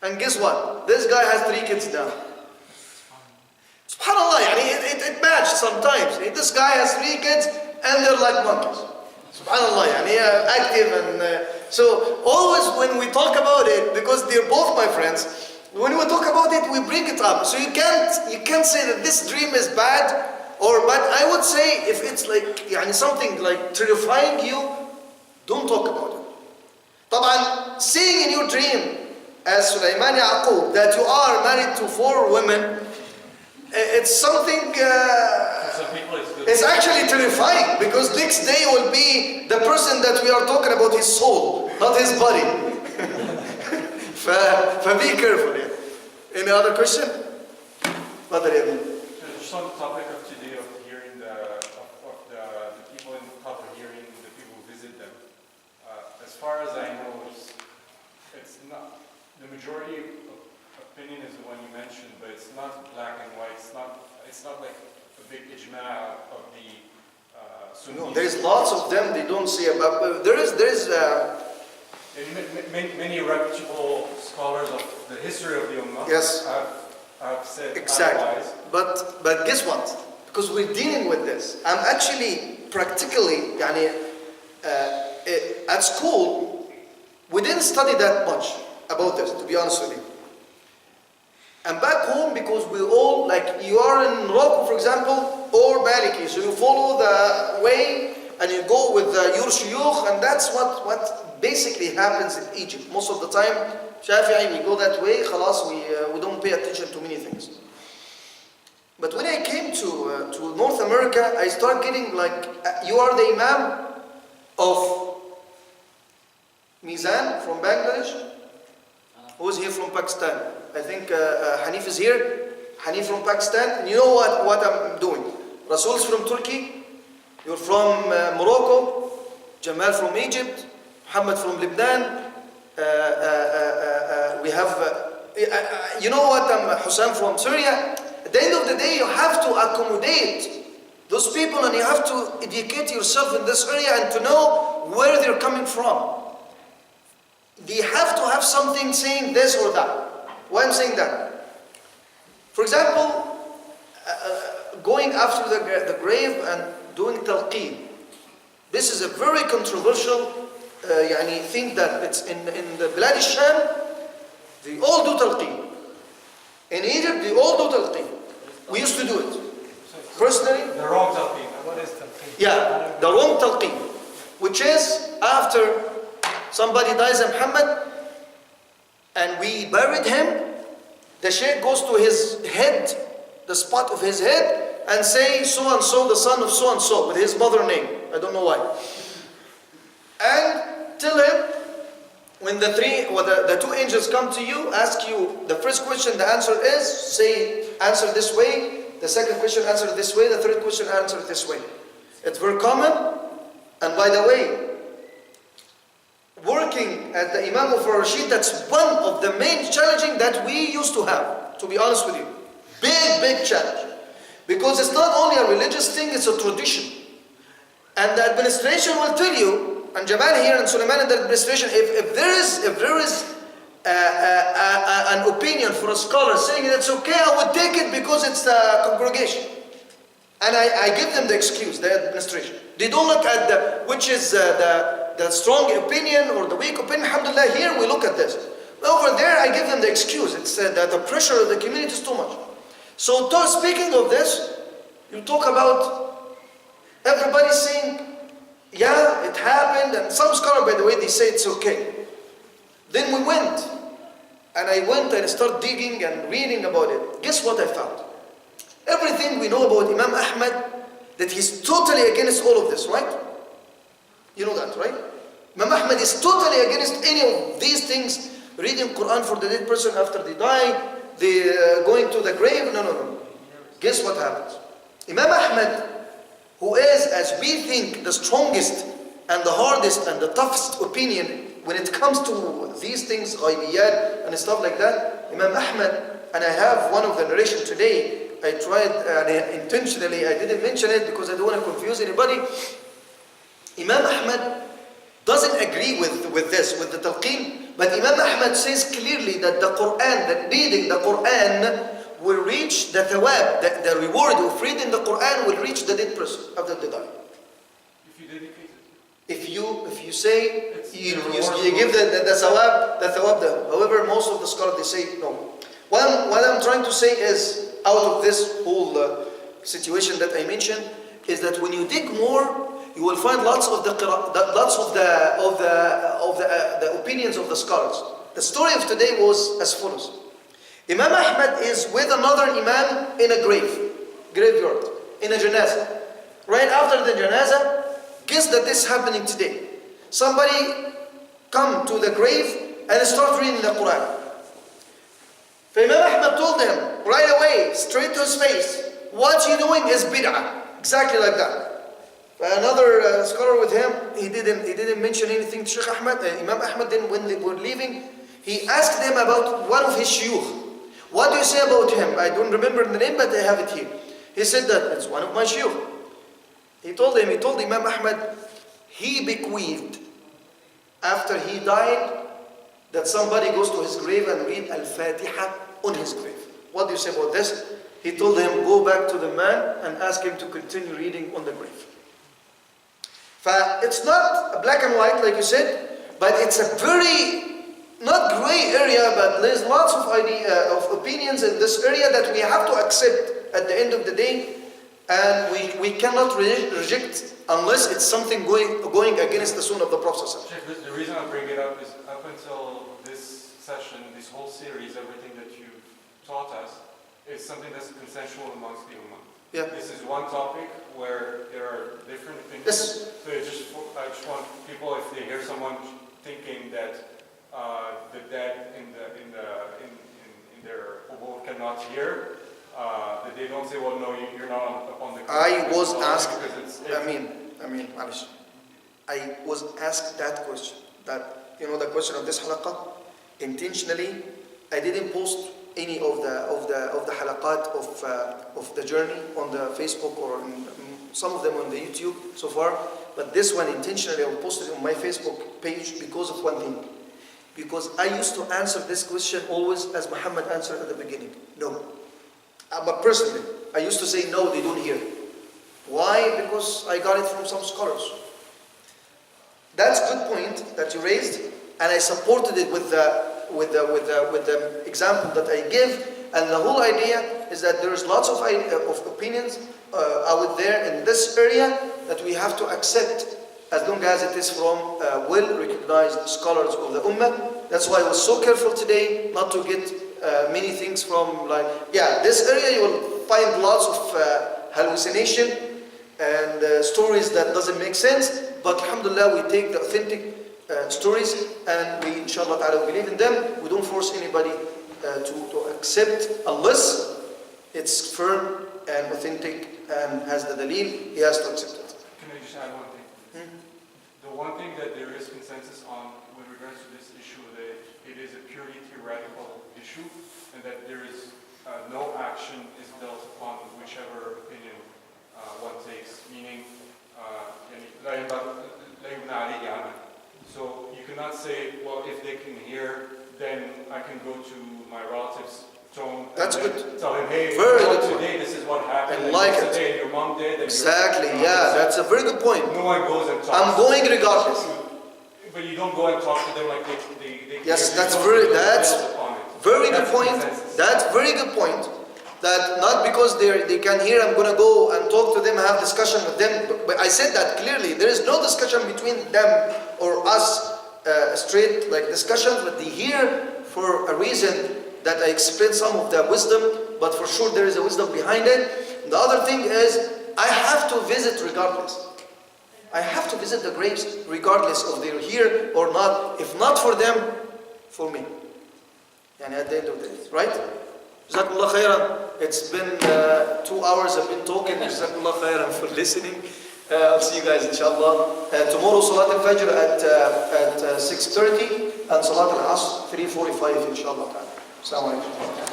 And guess what? This guy has 3 kids now. SubhanAllah, it matched sometimes. This guy has 3 kids and they're like monkeys. SubhanAllah, active and so always when we talk about it, because they're both my friends, when we talk about it, we bring it up. So you can't say that this dream is bad, but I would say if it's like something like terrifying you, don't talk about it. طبعا, seeing in your dream as Sulaiman Yaqub that you are married to 4 women, it's something, it's actually terrifying, because next day will be the person that we are talking about, his soul, not his body. Be careful. Any other question? Just on the topic of today, of hearing the people in Qatar, hearing the people who visit them. As far as I know, it's not the majority opinion is the one you mentioned, but it's not black and white. It's not like a big ijma of the Sunnis. No, there is lots of them. They don't see about. There is. Many reputable scholars of the history of the Ummah have said otherwise. But guess what? Because we're dealing with this. I'm actually practically, at school, we didn't study that much about this, to be honest with you. And back home, because we all, like you are in Morocco, for example, or Maliki, so you follow the way and you go with your shuyukh, and that's what basically happens in Egypt. Most of the time, Shafi'i, we go that way, khalas, we don't pay attention to many things. But when I came to North America, I started getting like, you are the Imam of Mizan from Bangladesh. Who is here from Pakistan? I think Hanif is here. Hanif from Pakistan. And you know what I'm doing. Rasul's from Turkey. You're from Morocco. Jamal from Egypt. Muhammad from Lebanon. We have, you know what, Hussein from Syria. At the end of the day, you have to accommodate those people, and you have to educate yourself in this area and to know where they're coming from. They have to have something saying this or that. Why I'm saying that? For example, going after the grave and doing talqeen. This is a very controversial thing that it's in the Bilad al-Sham, they all do talqeen. In Egypt, they all do talqeen. We used to do it. Personally. The wrong talqeen. What is talqeen? Yeah, the wrong talqeen. Which is after somebody dies in Muhammad and we buried him, the sheikh goes to his head, the spot of his head, and say so and so, the son of so and so, with his mother name. I don't know why. And tell him, when the 2 angels come to you, ask you the first question, the answer is, say, answer this way. The second question, answer this way. The third question, answer this way. It's very common. And by the way, working as the Imam of Rashid, that's one of the main challenging that we used to have, to be honest with you. Big challenge. Because it's not only a religious thing, it's a tradition. And the administration will tell you, and Jamal here and Sulaiman in the administration, if there is an opinion for a scholar saying it's okay, I would take it because it's the congregation. And I give them the excuse, the administration. They don't look at which is the strong opinion or the weak opinion. Alhamdulillah, here we look at this. Over there, I give them the excuse. It's that the pressure of the community is too much. So speaking of this, you talk about everybody saying, yeah, it happened, and some scholars, by the way, they say it's okay. Then we went, and I went and started digging and reading about it. Guess what I found? Everything we know about Imam Ahmad, that he's totally against all of this, right? You know that, right? Imam Ahmad is totally against any of these things. Reading Quran for the dead person after they die, going to the grave, no. Guess what happens? Imam Ahmad, who is, as we think, the strongest and the hardest and the toughest opinion when it comes to these things, ghaibiyat and stuff like that, Imam Ahmad, and I have one of the narration today, I tried, and intentionally I didn't mention it because I don't want to confuse anybody. Imam Ahmad doesn't agree with this, with the talqeen. But Imam Ahmad says clearly that the Quran, that reading the Quran will reach the thawab, the reward of reading the Quran will reach the dead person after they die. If you dedicate it. If you say, you give the thawab there. However, most of the scholars, they say no. What I'm trying to say is, out of this whole situation that I mentioned, is that when you dig more, you will find lots of the opinions of the scholars. The story of today was as follows. Imam Ahmad is with another Imam in a graveyard, in a janazah. Right after the janazah, guess that this is happening today. Somebody come to the grave and start reading the Quran. So Imam Ahmad told him right away, straight to his face, what you doing is bid'ah. Exactly like that. Another scholar with him, he didn't mention anything to Sheikh Ahmad. Imam Ahmad, then when they were leaving, he asked them about one of his shuyukh. What do you say about him? I don't remember the name, but I have it here. He said that it's one of my shuyukh. He told Imam Ahmad, he bequeathed, after he died, that somebody goes to his grave and read Al-Fatiha on his grave. What do you say about this? He told him, go back to the man and ask him to continue reading on the grave. It's not black and white, like you said, but it's a very, not gray area, but there's lots of opinions in this area that we have to accept at the end of the day, and we cannot reject unless it's something going against the sunnah of the Prophet. The reason I bring it up is up until this session, this whole series, everything that you've taught us, is something that's consensual amongst the Ummah. Yeah. This is one topic where there are different opinions. Yes. So I just want people, if they hear someone thinking that the dead in their qubur cannot hear, that they don't say, well, no, you're not upon the. I was asked. معلش. I was asked that question. That the question of this halaqah. Intentionally, I didn't post any of the halaqat of the journey on the Facebook or some of them on the YouTube so far. But this one intentionally I posted it on my Facebook page because of one thing. Because I used to answer this question always as Muhammad answered at the beginning. No. But personally, I used to say no, they don't hear. Why? Because I got it from some scholars. That's a good point that you raised, and I supported it with the example that I give. And the whole idea is that there's lots of opinions out there in this area that we have to accept as long as it is from well-recognized scholars of the Ummah. That's why I was so careful today not to get many things from this area you will find lots of hallucination and stories that doesn't make sense. But alhamdulillah, we take the authentic stories and we inshallah ta'ala believe in them. We don't force anybody to accept unless it's firm and authentic and has the dalil, he has to accept it. Can I just add one thing? The one thing that there is consensus on with regards to this issue, that it is a purely theoretical issue, and that there is no action is built upon whichever opinion one takes, meaning so you cannot say, well, if they can hear, then I can go to my relative's tomb. That's good. Tell him, hey, today this is what happened. I like it. Today your mom did. Exactly. Yeah, that's a very good point. No one goes and talks. I'm going regardless. But you don't go and talk to them like they yes, that's very good point. That's very good point. That not because they can hear, I'm going to go and talk to them, have discussion with them. But I said that clearly. There is no discussion between them or us, straight like discussions, but they hear for a reason that I explained some of the wisdom, but for sure there is a wisdom behind it. The other thing is, I have to visit regardless. I have to visit the graves regardless of they're here or not. If not for them, for me. And at the end of the day, right? Jazakumullah khairan. It's been 2 hours I've been talking. Jazakumullah khairan for listening. I'll see you guys inshallah. Tomorrow Salat al-Fajr at 6:30 and Salat al-Asr 3:45 inshallah. Assalamu alaikum.